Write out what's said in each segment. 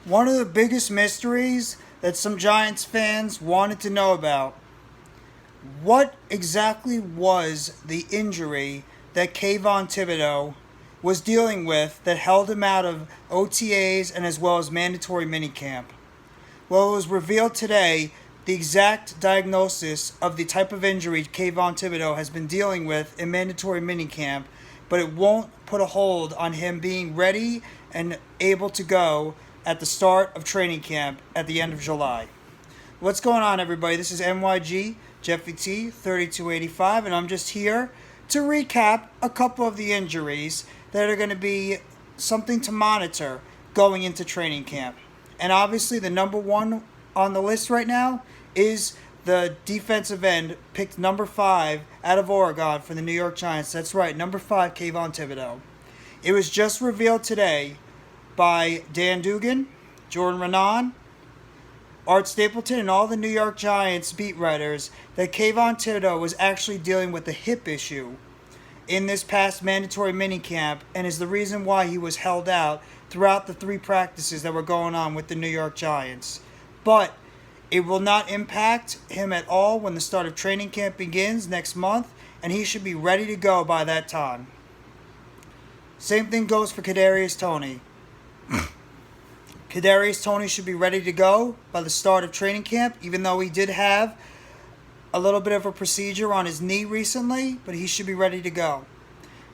One of the biggest mysteries that some Giants fans wanted to know about. What exactly was the injury that Kayvon Thibodeaux was dealing with that held him out of OTAs and as well as mandatory minicamp? Well, it was revealed today the exact diagnosis of the type of injury Kayvon Thibodeaux has been dealing with in mandatory minicamp, but it won't put a hold on him being ready and able to go at the start of training camp at the end of July. What's going on, everybody? This is NYG Jeffy T 3285, and I'm just here to recap a couple of the injuries that are going to be something to monitor going into training camp. And obviously, the number one on the list right now is the defensive end picked number 5 out of Oregon for the New York Giants. That's right, number 5, Kayvon Thibodeaux. It was just revealed today by Dan Dugan, Jordan Renan, Art Stapleton, and all the New York Giants beat writers that Kayvon Thibodeaux was actually dealing with a hip issue in this past mandatory minicamp, and is the reason why he was held out throughout the 3 practices that were going on with the New York Giants. But it will not impact him at all when the start of training camp begins next month, and he should be ready to go by that time. Same thing goes for Kadarius Toney. Kadarius Toney should be ready to go by the start of training camp, even though he did have a little bit of a procedure on his knee recently, but he should be ready to go.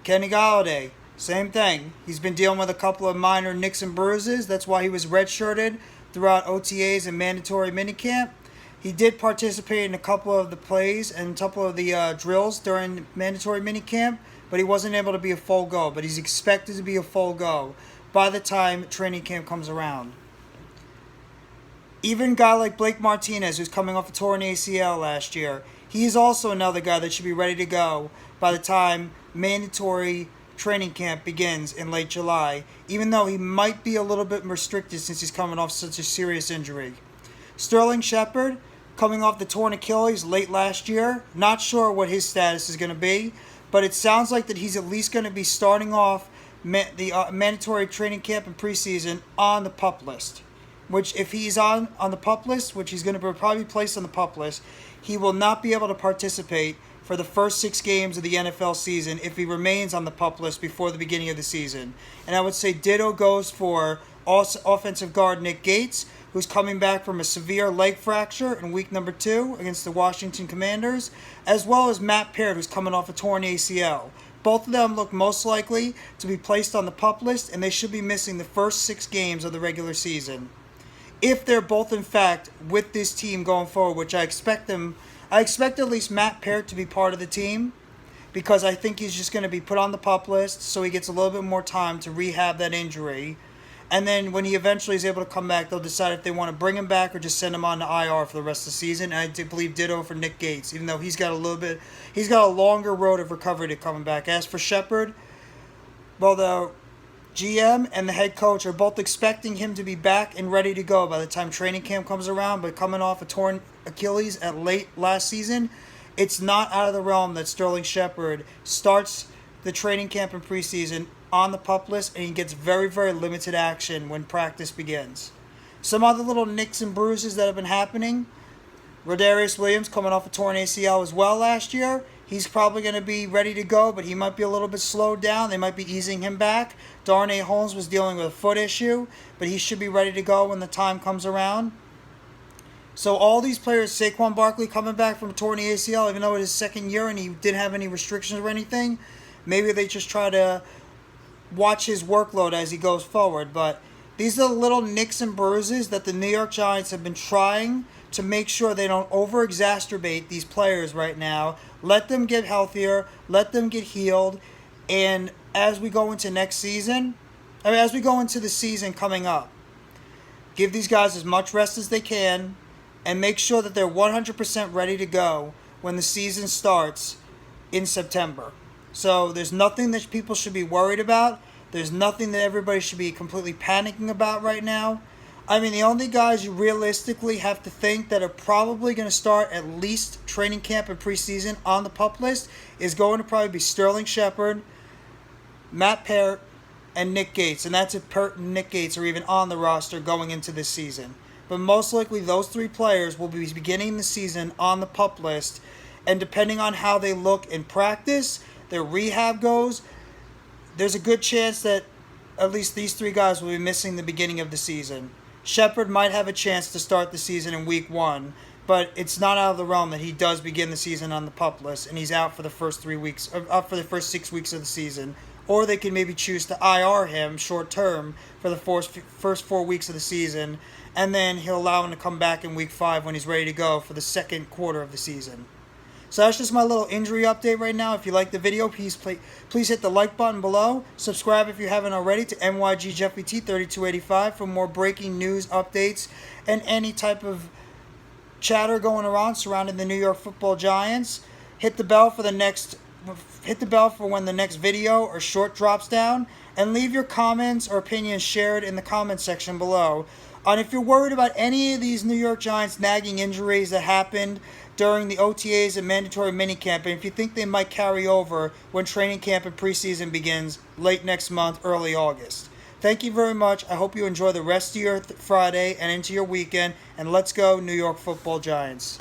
Kenny Golladay, same thing. He's been dealing with a couple of minor nicks and bruises. That's why he was redshirted throughout OTAs and mandatory minicamp. He did participate in a couple of the plays and a couple of the drills during mandatory minicamp, but he wasn't able to be a full go. But he's expected to be a full go by the time training camp comes around. Even a guy like Blake Martinez, who's coming off a torn ACL last year, he's also another guy that should be ready to go by the time mandatory training camp begins in late July, even though he might be a little bit restricted since he's coming off such a serious injury. Sterling Shepard, coming off the torn Achilles late last year, not sure what his status is going to be, but it sounds like that he's at least going to be starting off the mandatory training camp and preseason on the PUP list. Which, if he's on the PUP list, which he's going to probably be placed on the PUP list, he will not be able to participate for the first 6 games of the NFL season if he remains on the PUP list before the beginning of the season. And I would say ditto goes for offensive guard Nick Gates, who's coming back from a severe leg fracture in week number 2 against the Washington Commanders, as well as Matt Peart, who's coming off a torn ACL. Both of them look most likely to be placed on the PUP list, and they should be missing the first 6 games of the regular season. If they're both, in fact, with this team going forward, which I expect at least Matt Peart to be part of the team, because I think he's just going to be put on the PUP list so he gets a little bit more time to rehab that injury. And then when he eventually is able to come back, they'll decide if they want to bring him back or just send him on to IR for the rest of the season. And I believe ditto for Nick Gates, even though he's got a longer road of recovery to coming back. As for Shepard, well, the GM and the head coach are both expecting him to be back and ready to go by the time training camp comes around, but coming off a torn Achilles at late last season, it's not out of the realm that Sterling Shepard starts the training camp and preseason on the PUP list, and he gets very, very limited action when practice begins. Some other little nicks and bruises that have been happening. Rodarius Williams coming off a torn ACL as well last year. He's probably going to be ready to go, but he might be a little bit slowed down. They might be easing him back. Darnay Holmes was dealing with a foot issue, but he should be ready to go when the time comes around. So all these players, Saquon Barkley coming back from a torn ACL, even though it is his second year and he didn't have any restrictions or anything, maybe they just try to watch his workload as he goes forward. But these are the little nicks and bruises that the New York Giants have been trying to make sure they don't over-exacerbate these players right now. Let them get healthier. Let them get healed. And as we go into next season, as we go into the season coming up, give these guys as much rest as they can and make sure that they're 100% ready to go when the season starts in September. So there's nothing that people should be worried about. There's nothing that everybody should be completely panicking about right now. I mean, the only guys you realistically have to think that are probably going to start at least training camp and preseason on the PUP list is going to probably be Sterling Shepard, Matt Peart, and Nick Gates, and that's if Pert and Nick Gates are even on the roster going into this season. But most likely those three players will be beginning the season on the PUP list, and depending on how they look in practice, their rehab goes, there's a good chance that at least these three guys will be missing the beginning of the season. Shepard might have a chance to start the season in week 1, but it's not out of the realm that he does begin the season on the PUP list and he's out for the first 3 weeks, or out for the first 6 weeks of the season. Or they can maybe choose to IR him short term for the first 4 weeks of the season, and then he'll allow him to come back in week 5 when he's ready to go for the second quarter of the season. So that's just my little injury update right now. If you like the video, please hit the like button below. Subscribe if you haven't already to NYGJeffyT3285 for more breaking news updates and any type of chatter going around surrounding the New York Football Giants. Hit the bell for when the next video or short drops down, and leave your comments or opinions shared in the comments section below. And if you're worried about any of these New York Giants nagging injuries that happened during the OTAs and mandatory minicamp, and if you think they might carry over when training camp and preseason begins late next month, early August. Thank you very much. I hope you enjoy the rest of your Friday and into your weekend, and let's go New York Football Giants.